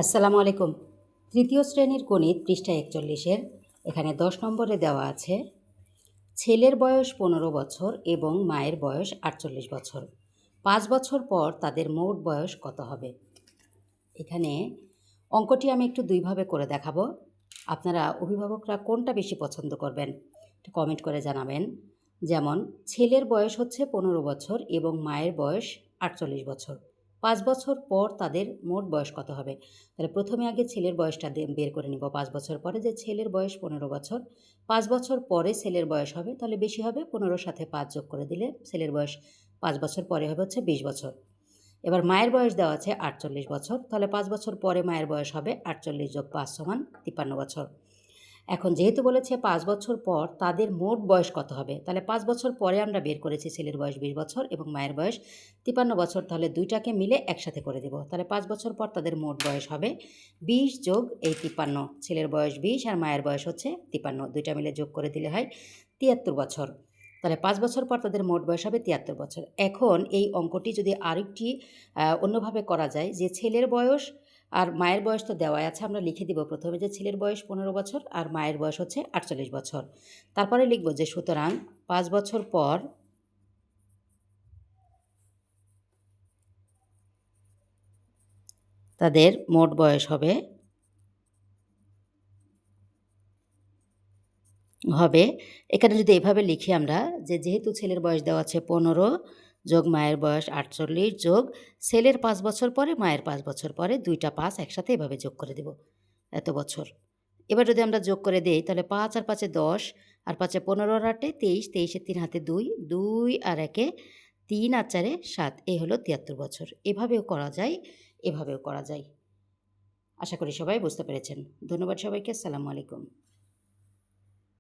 আসসালামু আলাইকুম। তৃতীয় শ্রেণীর গণিত পৃষ্ঠা ৪১-এর এখানে ১০ নম্বরে দেওয়া আছে ছেলের বয়স ১৫ বছর এবং মায়ের বয়স ৪৮ বছর। ৫ বছর পর তাদের মোট বয়স কত হবে? এখানে অঙ্কটি আমি একটু দুইভাবে করে দেখাবো। আপনারা অভিভাবকরা কোনটা বেশি পছন্দ করবেন একটু কমেন্ট করে জানাবেন। যেমন ছেলের বয়স হচ্ছে ১৫ বছর এবং মায়ের বয়স ৪৮ বছর। ৫ বছর পর তাদের মোট বয়স কত হবে? তাহলে প্রথমে আগে ছেলের বয়সটা বের করে নিব। ৫ বছর পরে যে ছেলের বয়স ১৫ বছর, ৫ বছর পরে ছেলের বয়স হবে, তাহলে বেশি হবে ১৫ সাথে ৫ যোগ করে দিলে ছেলের বয়স ৫ বছর পরে হবে হচ্ছে ২০ বছর। এবার মায়ের বয়স দেওয়া আছে ৪৮ বছর, তাহলে ৫ বছর পরে মায়ের বয়স হবে ৪৮ যোগ ৫ সমান ৫৩ বছর। এখন যেহেতু বলেছে ৫ বছর পর তাদের মোট বয়স কত হবে, তাহলে ৫ বছর পরে আমরা বের করেছি ছেলের বয়স ২০ বছর এবং মায়ের বয়স ৫৩ বছর, তাহলে দুইটাকে মিলে একসাথে করে দেব। তাহলে ৫ বছর পর তাদের মোট বয়স হবে ২০ যোগ এই ৫৩। ছেলের বয়স ২০ আর মায়ের বয়স হচ্ছে ৫৩, দুইটা মিলে যোগ করে দিলে হয় ৭৩ বছর। তাহলে ৫ বছর পর তাদের মোট বয়স হবে ৭৩ বছর। এখন এই অঙ্কটি যদি আরেকটি অন্যভাবে করা যায়, যে ছেলের বয়স আর মায়ের বয়স তো দেওয়াই আছে, আমরা লিখে দিব প্রথমে যে ছেলের বয়স ১৫ বছর আর মায়ের বয়স হচ্ছে ৪৮ বছর। তারপরে লিখব যে সুতরাং ৫ বছর পর তাদের মোট বয়স হবে এখানে যদি এভাবে লিখি আমরা, যে যেহেতু ছেলের বয়স দেওয়া আছে ১৫ যোগ মায়ের বয়স ৪৮ যোগ ছেলের ৫ বছর পরে মায়ের ৫ বছর পরে, দুইটা ৫ একসাথে এভাবে যোগ করে দেব, এত বছর। এবার যদি আমরা যোগ করে দেই তাহলে ৫ আর ৫-এ ১০ আর ৫-এ ১৫ আর ৮-এ ২৩, ২৩-এর ৩ হাতে ২, ২ আর ১-এ ৩ আর ৪-এ ৭, এই হলো ৭৩ বছর। এভাবেও করা যায়, এভাবেও করা যায়। আশা করি সবাই বুঝতে পেরেছেন। ধন্যবাদ সবাইকে। আসসালামু আলাইকুম।